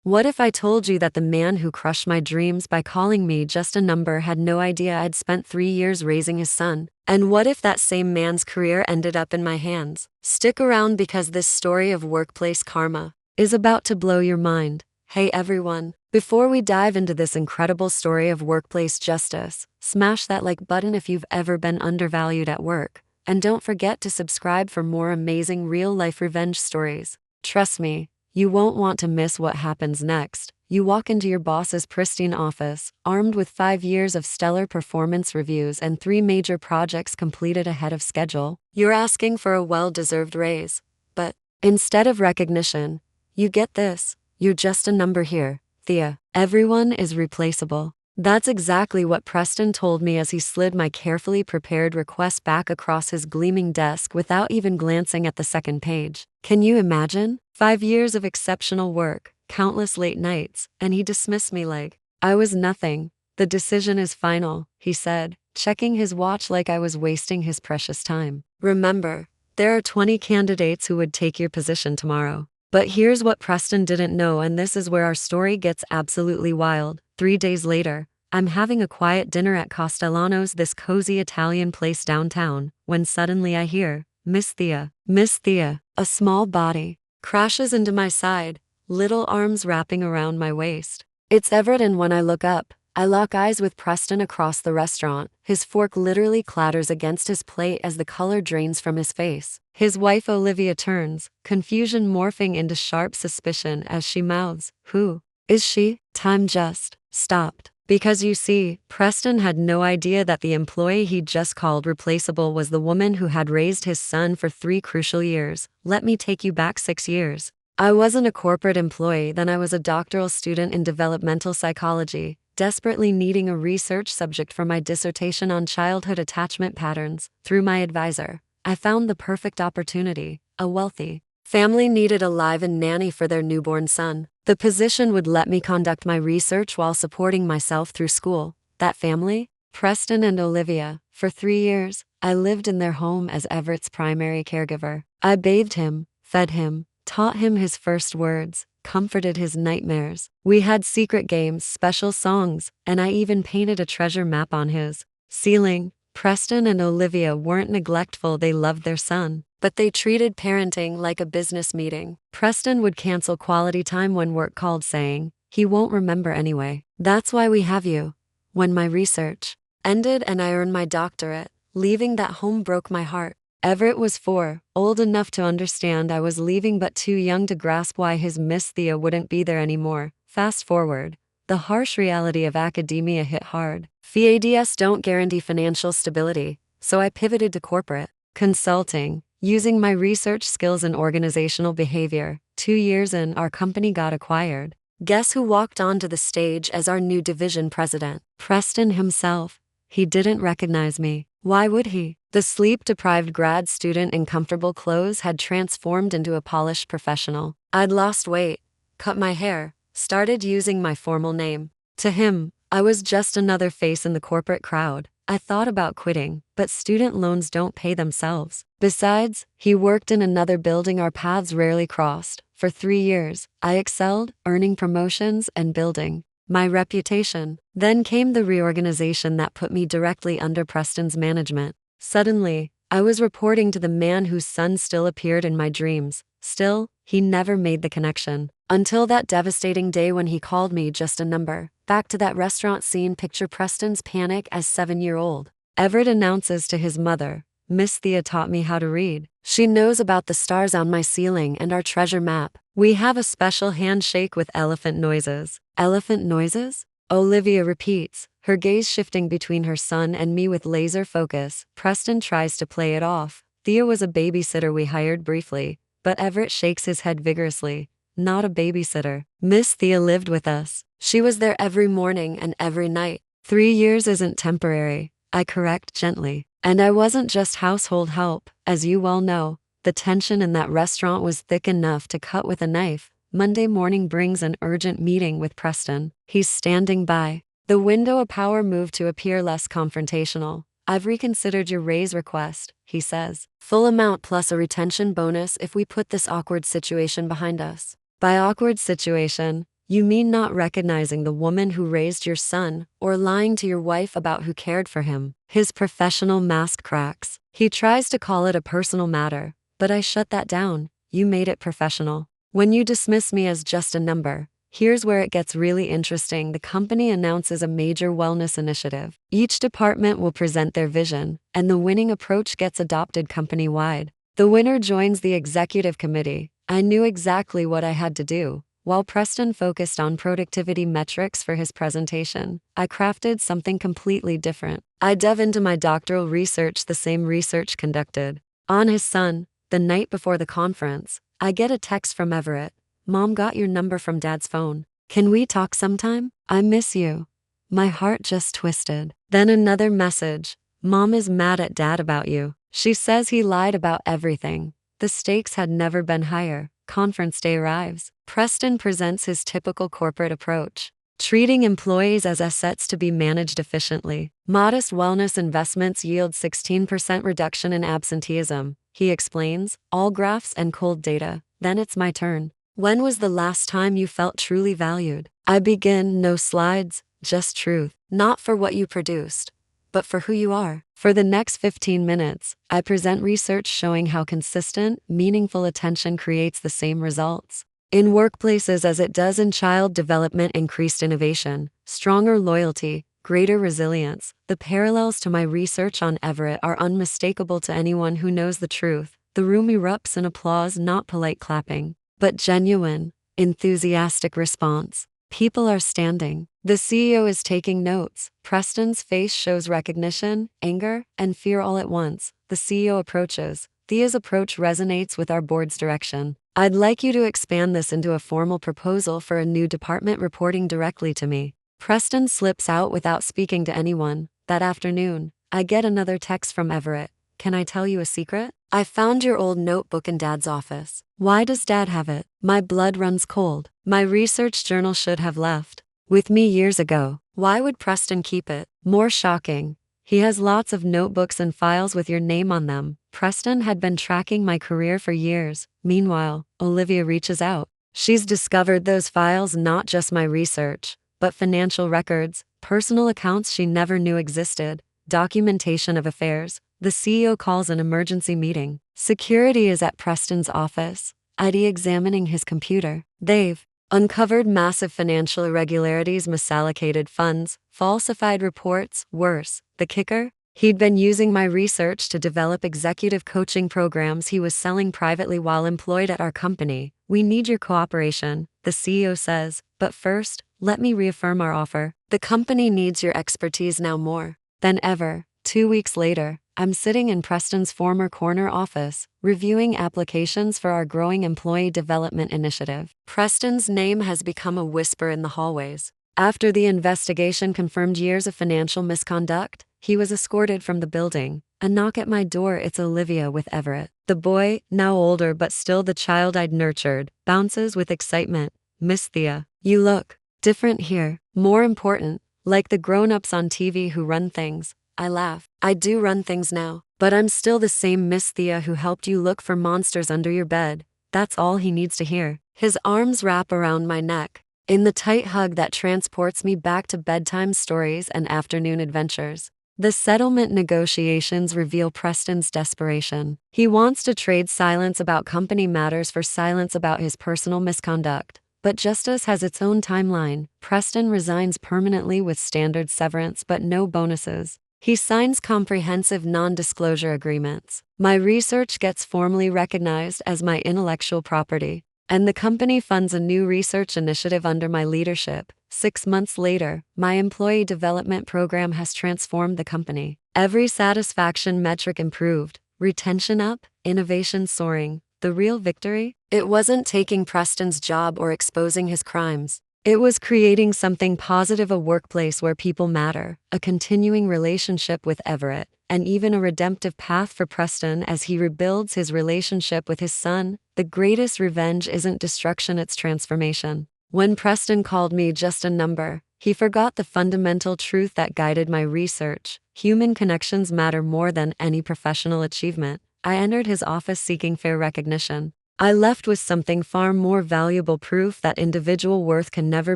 What if I told you that the man who crushed my dreams by calling me just a number had no idea I'd spent 3 years raising his son? And what if that same man's career ended up in my hands? Stick around because this story of workplace karma is about to blow your mind. Hey everyone, before we dive into this incredible story of workplace justice, smash that like button if you've ever been undervalued at work. And don't forget to subscribe for more amazing real-life revenge stories. Trust me, you won't want to miss what happens next. You walk into your boss's pristine office, armed with 5 years of stellar performance reviews and 3 major projects completed ahead of schedule. You're asking for a well-deserved raise. But instead of recognition, you get this. You're just a number here, Thea. Everyone is replaceable. That's exactly what Preston told me as he slid my carefully prepared request back across his gleaming desk without even glancing at the second page. Can you imagine? 5 years of exceptional work, countless late nights, and he dismissed me like I was nothing. The decision is final, he said, checking his watch like I was wasting his precious time. Remember, there are 20 candidates who would take your position tomorrow. But here's what Preston didn't know, and this is where our story gets absolutely wild. 3 days later, I'm having a quiet dinner at Castellano's, this cozy Italian place downtown, when suddenly I hear, Miss Thea. Miss Thea, a small body, crashes into my side, little arms wrapping around my waist. It's Everett, and when I look up, I lock eyes with Preston across the restaurant. His fork literally clatters against his plate as the color drains from his face. His wife Olivia turns, confusion morphing into sharp suspicion as she mouths, "Who is she?" Time just stopped. Because you see, Preston had no idea that the employee he'd just called replaceable was the woman who had raised his son for 3 crucial years. Let me take you back 6 years. I wasn't a corporate employee then. I was a doctoral student in developmental psychology, desperately needing a research subject for my dissertation on childhood attachment patterns. Through my advisor, I found the perfect opportunity. A wealthy family needed a live-in nanny for their newborn son. The position would let me conduct my research while supporting myself through school. That family? Preston and Olivia. For 3 years, I lived in their home as Everett's primary caregiver. I bathed him, fed him, taught him his first words, comforted his nightmares. We had secret games, special songs, and I even painted a treasure map on his ceiling. Preston and Olivia weren't neglectful, they loved their son, but they treated parenting like a business meeting. Preston would cancel quality time when work called, saying, "He won't remember anyway. That's why we have you." When my research ended and I earned my doctorate, leaving that home broke my heart. Everett was 4, old enough to understand I was leaving but too young to grasp why his Miss Thea wouldn't be there anymore. Fast forward. The harsh reality of academia hit hard. FADs don't guarantee financial stability, so I pivoted to corporate consulting, using my research skills and organizational behavior. 2 years in, our company got acquired. Guess who walked onto the stage as our new division president? Preston himself. He didn't recognize me. Why would he? The sleep-deprived grad student in comfortable clothes had transformed into a polished professional. I'd lost weight, cut my hair, started using my formal name. To him, I was just another face in the corporate crowd. I thought about quitting, but student loans don't pay themselves. Besides, he worked in another building, our paths rarely crossed. For 3 years, I excelled, earning promotions and building my reputation. Then came the reorganization that put me directly under Preston's management. Suddenly, I was reporting to the man whose son still appeared in my dreams. Still, he never made the connection. Until that devastating day when he called me just a number. Back to that restaurant scene, picture Preston's panic as 7-year-old. Everett announces to his mother, "Miss Thea taught me how to read. She knows about the stars on my ceiling and our treasure map. We have a special handshake with elephant noises." Elephant noises? Olivia repeats, her gaze shifting between her son and me with laser focus. Preston tries to play it off. Thea was a babysitter we hired briefly, but Everett shakes his head vigorously. Not a babysitter. Miss Thea lived with us. She was there every morning and every night. 3 years isn't temporary, I correct gently. And I wasn't just household help. As you well know, the tension in that restaurant was thick enough to cut with a knife. Monday morning brings an urgent meeting with Preston. He's standing by the window, a power move to appear less confrontational. "I've reconsidered your raise request," he says. "Full amount plus a retention bonus if we put this awkward situation behind us." By awkward situation, You mean not recognizing the woman who raised your son, or lying to your wife about who cared for him? His professional mask cracks. He tries to call it a personal matter, but I shut that down. You made it professional. When you dismiss me as just a number, here's where it gets really interesting. The company announces a major wellness initiative. Each department will present their vision, and the winning approach gets adopted company-wide. The winner joins the executive committee. I knew exactly what I had to do. While Preston focused on productivity metrics for his presentation, I crafted something completely different. I dove into my doctoral research, the same research conducted on his son. The night before the conference, I get a text from Everett. Mom got your number from Dad's phone. Can we talk sometime? I miss you. My heart just twisted. Then another message. Mom is mad at Dad about you. She says he lied about everything. The stakes had never been higher. Conference day arrives. Preston presents his typical corporate approach, treating employees as assets to be managed efficiently. Modest wellness investments yield 16% reduction in absenteeism, he explains, all graphs and cold data. Then it's my turn. When was the last time you felt truly valued? I begin, no slides, just truth. Not for what you produced, but for who you are. For the next 15 minutes, I present research showing how consistent, meaningful attention creates the same results in workplaces as it does in child development: increased innovation, stronger loyalty, greater resilience. The parallels to my research on Everett are unmistakable to anyone who knows the truth. The room erupts in applause, not polite clapping, but genuine, enthusiastic response. People are standing. The CEO is taking notes. Preston's face shows recognition, anger, and fear all at once. The CEO approaches. Thea's approach resonates with our board's direction. I'd like you to expand this into a formal proposal for a new department reporting directly to me. Preston slips out without speaking to anyone. That afternoon, I get another text from Everett. Can I tell you a secret? I found your old notebook in Dad's office. Why does Dad have it? My blood runs cold. My research journal should have left with me years ago. Why would Preston keep it? More shocking, he has lots of notebooks and files with your name on them. Preston had been tracking my career for years. Meanwhile, Olivia reaches out. She's discovered those files, not just my research, but financial records, personal accounts she never knew existed, documentation of affairs. The CEO calls an emergency meeting. Security is at Preston's office, ID examining his computer. They've uncovered massive financial irregularities, misallocated funds, falsified reports. Worse, the kicker? He'd been using my research to develop executive coaching programs he was selling privately while employed at our company. We need your cooperation, the CEO says, but first, let me reaffirm our offer. The company needs your expertise now more than ever. 2 weeks later, I'm sitting in Preston's former corner office, reviewing applications for our growing employee development initiative. Preston's name has become a whisper in the hallways. After the investigation confirmed years of financial misconduct, he was escorted from the building. A knock at my door. It's Olivia with Everett. The boy, now older but still the child I'd nurtured, bounces with excitement. Miss Thea, you look different here. More important, like the grown-ups on TV who run things. I laugh. I do run things now, but I'm still the same Miss Thea who helped you look for monsters under your bed. That's all he needs to hear. His arms wrap around my neck, in the tight hug that transports me back to bedtime stories and afternoon adventures. The settlement negotiations reveal Preston's desperation. He wants to trade silence about company matters for silence about his personal misconduct. But justice has its own timeline. Preston resigns permanently with standard severance but no bonuses. He signs comprehensive non-disclosure agreements. My research gets formally recognized as my intellectual property, and the company funds a new research initiative under my leadership. 6 months later, my employee development program has transformed the company. Every satisfaction metric improved, retention up, innovation soaring. The real victory? It wasn't taking Preston's job or exposing his crimes. It was creating something positive, a workplace where people matter, a continuing relationship with Everett, and even a redemptive path for Preston as he rebuilds his relationship with his son. The greatest revenge isn't destruction, it's transformation. When Preston called me just a number, he forgot the fundamental truth that guided my research. Human connections matter more than any professional achievement. I entered his office seeking fair recognition. I left with something far more valuable, proof that individual worth can never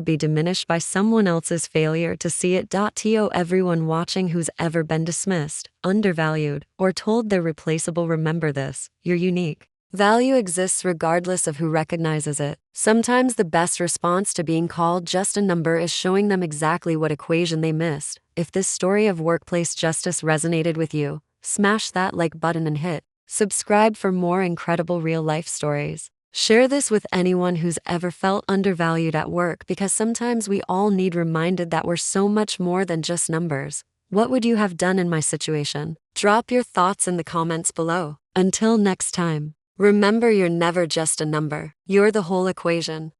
be diminished by someone else's failure to see it. To everyone watching who's ever been dismissed, undervalued, or told they're replaceable, remember this: you're unique. Value exists regardless of who recognizes it. Sometimes the best response to being called just a number is showing them exactly what equation they missed. If this story of workplace justice resonated with you, smash that like button and hit subscribe for more incredible real-life stories. Share this with anyone who's ever felt undervalued at work, because sometimes we all need reminded that we're so much more than just numbers. What would you have done in my situation? Drop your thoughts in the comments below. Until next time, remember, you're never just a number. You're the whole equation.